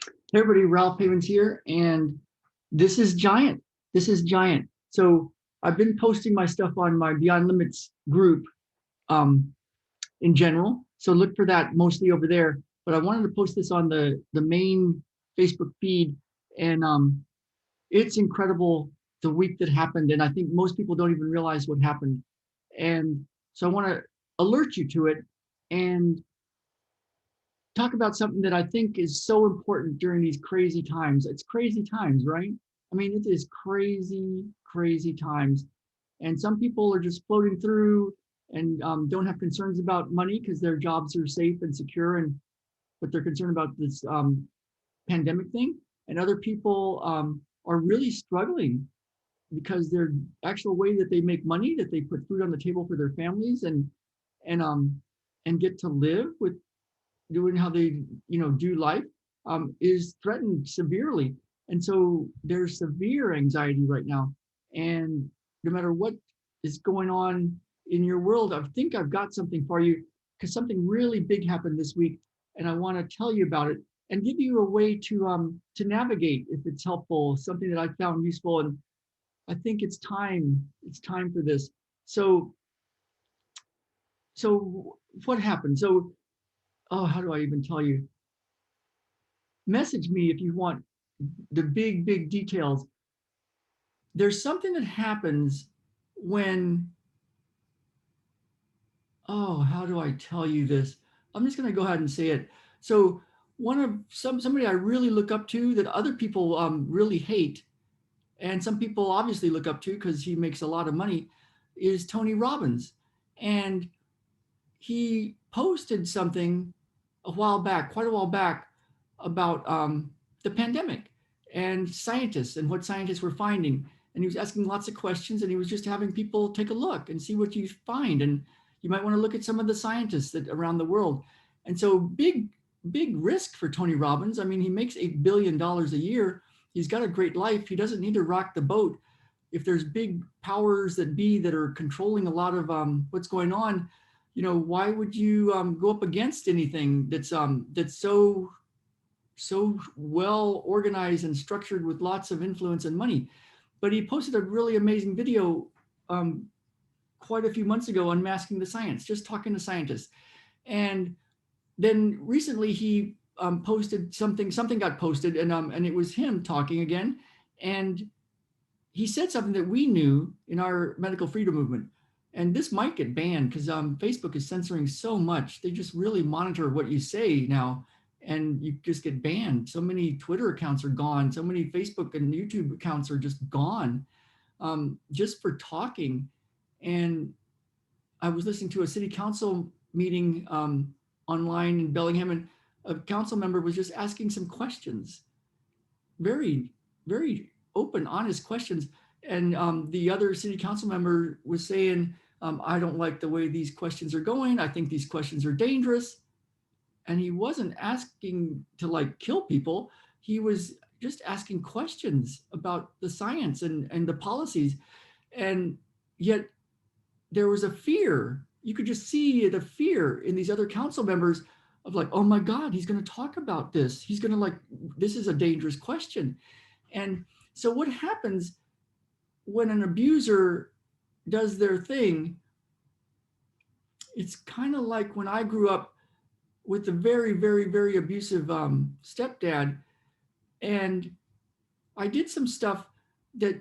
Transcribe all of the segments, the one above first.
Hey everybody, Ralph Havens here, and this is Giant. This is Giant. So I've been posting my stuff on my Beyond Limits group um, in general. So look for that mostly over there. But I wanted to post this on the main Facebook feed, and it's incredible the week that happened, and I think most people don't even realize what happened. And so I want to alert you to it and talk about something that I think is so important during these crazy times. It's crazy times, right? I mean, it is crazy, crazy times. And some people are just floating through and don't have concerns about money because their jobs are safe and secure, and but they're concerned about this pandemic thing. And other people are really struggling because their actual way that they make money, that they put food on the table for their families and um and get to live with doing how they do life is threatened severely, and so there's severe anxiety right now. And no matter what is going on in your world, I think I've got something for you, because something really big happened this week, and I want to tell you about it and give you a way to navigate, if it's helpful, something that I found useful. And I think it's time for this. So so what happened? So, oh, how do I even tell you? Message me if you want the big details. There's something that happens when, oh, how do I tell you this? I'm just going to go ahead and say it. So one of somebody I really look up to, that other people really hate, and some people obviously look up to because he makes a lot of money, is Tony Robbins. And he posted something a while back, quite a while back, about the pandemic and scientists and what scientists were finding. And he was asking lots of questions, and he was just having people take a look and see what you find. And you might want to look at some of the scientists that around the world. And so big risk for Tony Robbins. I mean, he makes $8 billion a year. He's got a great life. He doesn't need to rock the boat. If there's big powers that be that are controlling a lot of what's going on, why would you go up against anything that's so well organized and structured with lots of influence and money? But he posted a really amazing video um, quite a few months ago, unmasking the science, just talking to scientists. And then recently he posted something got posted, and it was him talking again. And he said something that we knew in our medical freedom movement. And this might get banned because Facebook is censoring so much. They just really monitor what you say now, and you just get banned. So many Twitter accounts are gone. So many Facebook and YouTube accounts are just gone, just for talking. And I was listening to a city council meeting online in Bellingham, and a council member was just asking some questions, very, very open, honest questions. And the other city council member was saying, I don't like the way these questions are going. I think these questions are dangerous. And he wasn't asking to like kill people. He was just asking questions about the science and the policies. And yet there was a fear. You could just see the fear in these other council members of like, oh my God, he's going to talk about this. He's going to like, this is a dangerous question. And so what happens when an abuser does their thing? It's kind of like when I grew up with a very abusive stepdad, and I did some stuff that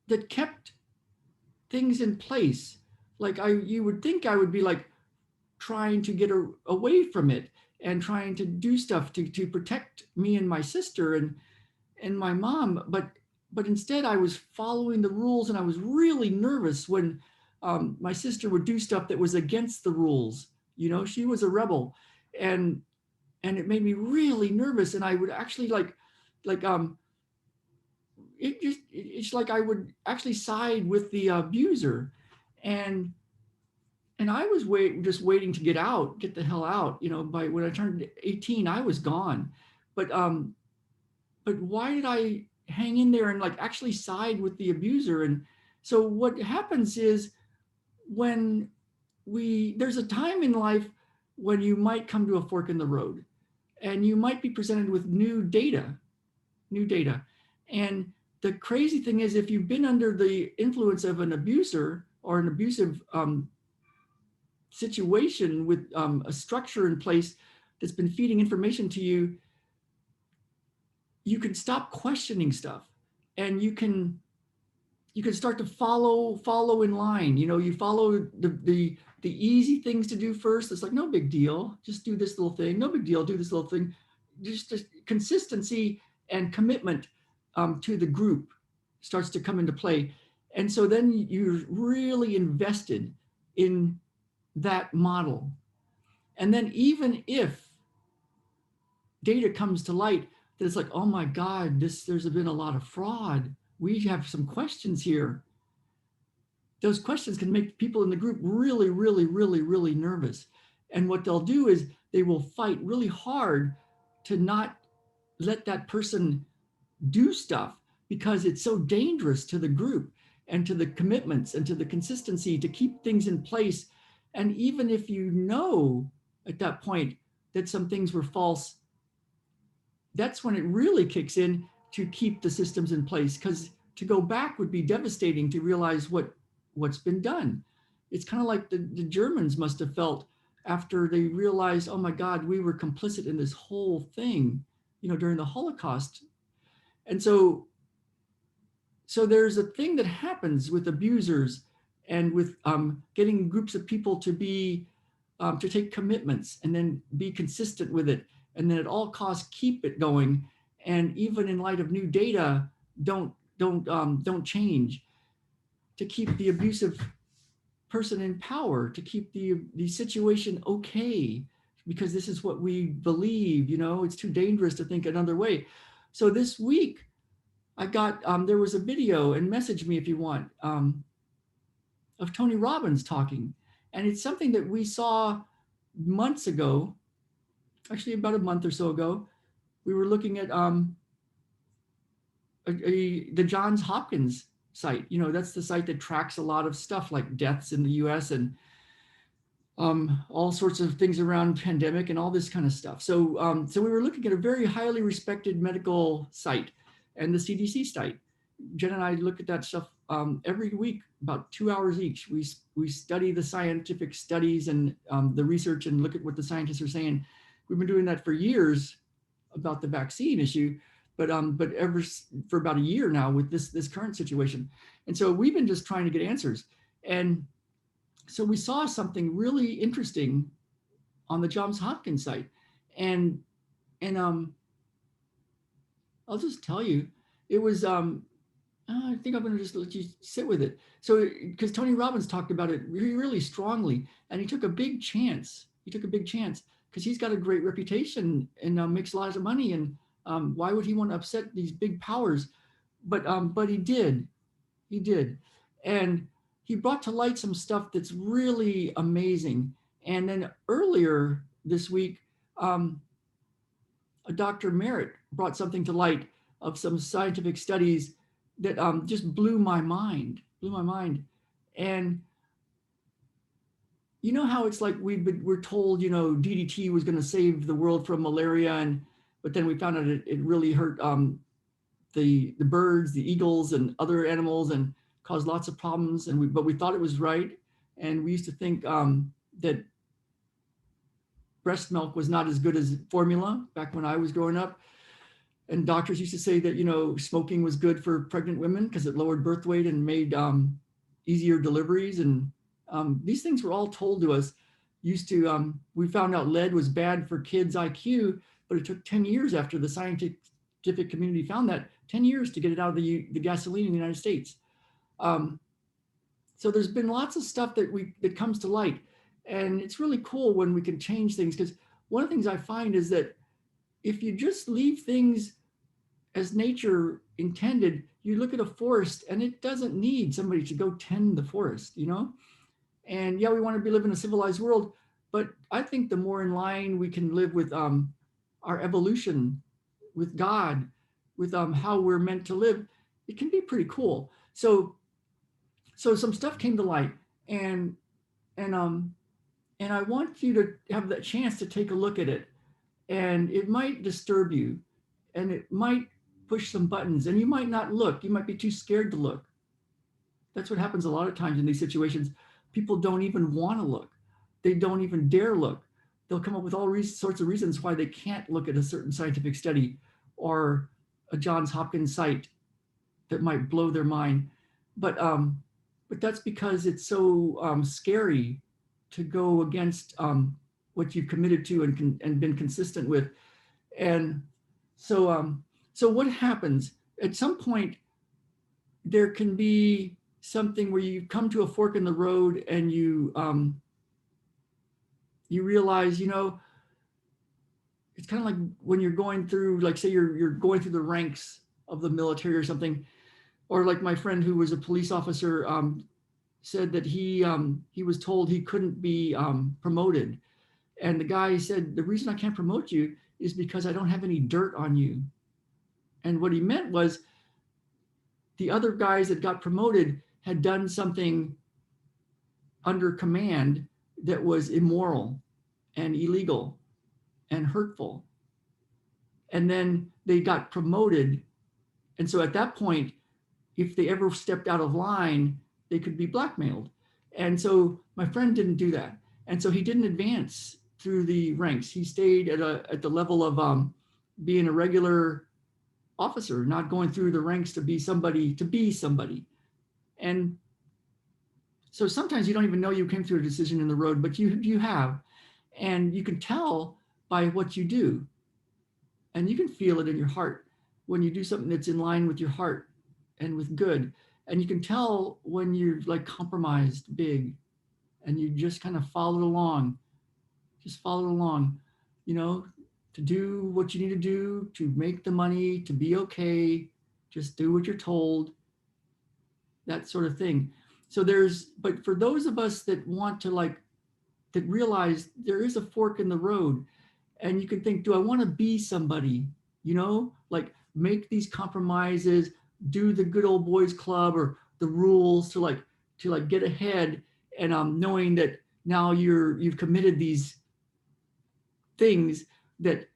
that kept things in place. Like you would think I would be like trying to get away from it and trying to do stuff to protect me and my sister and my mom, but instead I was following the rules, and I was really nervous when my sister would do stuff that was against the rules. She was a rebel, and it made me really nervous, and I would actually like it's like I would actually side with the abuser. and and I was just waiting to get the hell out. By when I turned 18, I was gone. But why did I hang in there and like actually side with the abuser? And so what happens is, when there's a time in life when you might come to a fork in the road, and you might be presented with new data. And the crazy thing is, if you've been under the influence of an abuser or an abusive situation with a structure in place that's been feeding information to you, you can stop questioning stuff, and you can start to follow in line. You follow the easy things to do first. It's like, no big deal, just do this little thing. No big deal, do this little thing. Just consistency and commitment to the group starts to come into play. And so then you're really invested in that model. And then even if data comes to light that it's like, oh my God, there's been a lot of fraud, we have some questions here. Those questions can make people in the group really, really, really, really nervous. And what they'll do is they will fight really hard to not let that person do stuff, because it's so dangerous to the group and to the commitments and to the consistency to keep things in place. And even if you know at that point that some things were false, that's when it really kicks in to keep the systems in place, because to go back would be devastating to realize what's been done. It's kind of like the Germans must have felt after they realized, oh my God, we were complicit in this whole thing, during the Holocaust. And so there's a thing that happens with abusers and with getting groups of people to be to take commitments and then be consistent with it, and then at all costs keep it going, and even in light of new data, don't change, to keep the abusive person in power, to keep the situation okay, because this is what we believe. It's too dangerous to think another way. So this week I got there was a video, and message me if you want, of Tony Robbins talking, and it's something that we saw months ago, actually about a month or so ago. We were looking at the Johns Hopkins site. That's the site that tracks a lot of stuff like deaths in the U.S. and all sorts of things around pandemic and all this kind of stuff. So we were looking at a very highly respected medical site and the CDC site. Jen and I look at that stuff every week, about 2 hours each. We study the scientific studies and the research and look at what the scientists are saying. We've been doing that for years about the vaccine issue, but ever for about a year now with this current situation. And so we've been just trying to get answers. And so we saw something really interesting on the Johns Hopkins site, and I'll just tell you, it was I think I'm going to just let you sit with it. So, because Tony Robbins talked about it really, really strongly, and he took a big chance. Because he's got a great reputation and makes a lot of money. And why would he want to upset these big powers? But he did. And he brought to light some stuff that's really amazing. And then earlier this week, Dr. Merritt brought something to light of some scientific studies that just blew my mind. And you know how it's like we're told, DDT was going to save the world from malaria, but then we found out it really hurt the birds, the eagles, and other animals, and caused lots of problems. But we thought it was right, and we used to think that breast milk was not as good as formula back when I was growing up. And doctors used to say that, smoking was good for pregnant women because it lowered birth weight and made easier deliveries. And these things were all told to us. We found out lead was bad for kids' IQ, but it took 10 years after the scientific community found that, 10 years to get it out of the gasoline in the United States. So there's been lots of stuff that comes to light. And it's really cool when we can change things, because one of the things I find is that if you just leave things as nature intended, you look at a forest and it doesn't need somebody to go tend the forest, And yeah, we want to live in a civilized world, but I think the more in line we can live with our evolution, with God, with how we're meant to live, it can be pretty cool. So some stuff came to light, and And I want you to have the chance to take a look at it. And it might disturb you, and it might push some buttons, and you might not look. You might be too scared to look. That's what happens a lot of times in these situations. People don't even want to look. They don't even dare look. They'll come up with all sorts of reasons why they can't look at a certain scientific study or a Johns Hopkins site that might blow their mind. But but that's because it's so scary to go against what you've committed to and been consistent with. And so so what happens at some point? There can be something where you come to a fork in the road and you realize, you know, it's kind of like when you're going through, like, say you're going through the ranks of the military or something, or like my friend who was a police officer said that he was told he couldn't be promoted, and the guy said, the reason I can't promote you is because I don't have any dirt on you. And what he meant was the other guys that got promoted had done something under command that was immoral and illegal and hurtful. And then they got promoted. And so at that point, if they ever stepped out of line, they could be blackmailed. And so my friend didn't do that. And so he didn't advance through the ranks. He stayed at the level of being a regular officer, not going through the ranks to be somebody. And so sometimes you don't even know you came through a decision in the road, but you have, and you can tell by what you do, and you can feel it in your heart when you do something that's in line with your heart and with good, and you can tell when you're like compromised big, and you just kind of just follow along, you know, to do what you need to do, to make the money, to be okay, just do what you're told, that sort of thing. So but for those of us that want to that realize there is a fork in the road, and you can think, do I want to be somebody, you know, like make these compromises, do the good old boys club or the rules to get ahead, and knowing that now you've committed these things that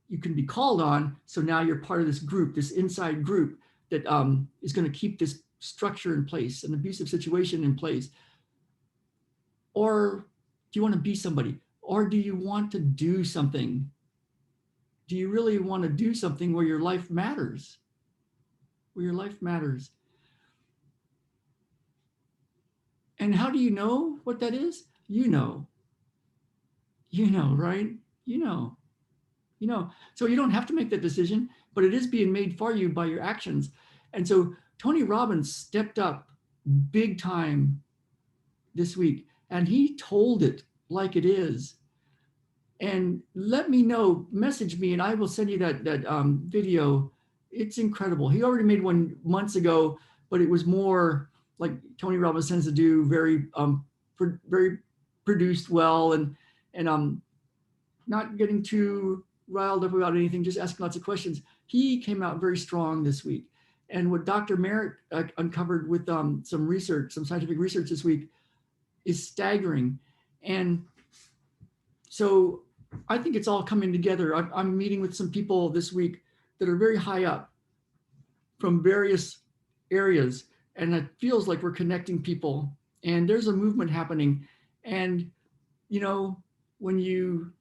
you can be called on. So now you're part of this group, this inside group that is going to keep this structure in place, an abusive situation in place. Or do you want to be somebody? Or do you want to do something? Do you really want to do something where your life matters? Where your life matters. And how do you know what that is? You know, right? You know. So you don't have to make that decision, but it is being made for you by your actions. And so Tony Robbins stepped up big time this week, and he told it like it is. And let me know, message me, and I will send you that video. It's incredible. He already made one months ago, but it was more like Tony Robbins tends to do, very very produced well, and not getting too riled up about anything, just asking lots of questions. He came out very strong this week. And what Dr. Merritt uncovered with some research, some scientific research this week, is staggering. And so I think it's all coming together. I'm meeting with some people this week that are very high up from various areas, and it feels like we're connecting people, and there's a movement happening. And, you know, when you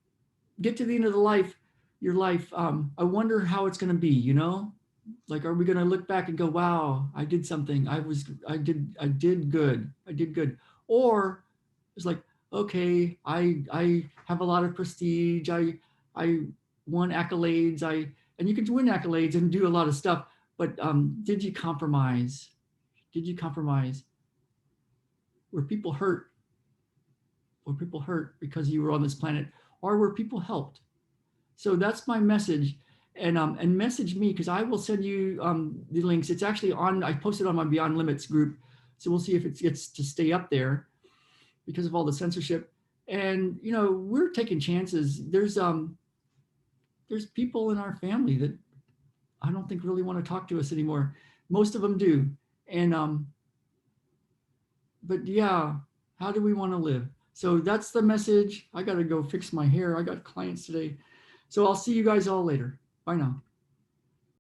get to the end of your life, I wonder how it's going to be, you know, like, are we going to look back and go, wow, I did something. I did good. Or it's like, okay, I have a lot of prestige. I won accolades. And you can win accolades and do a lot of stuff, but did you compromise? Did you compromise? Were people hurt? Were people hurt because you were on this planet, or were people helped? So that's my message. And message me, because I will send you the links. It's actually on, I posted on my Beyond Limits group. So we'll see if it gets to stay up there because of all the censorship. And, you know, we're taking chances. There's people in our family that I don't think really want to talk to us anymore. Most of them do. And, but yeah, how do we want to live? So that's the message. I got to go fix my hair. I got clients today. So I'll see you guys all later. Bye now.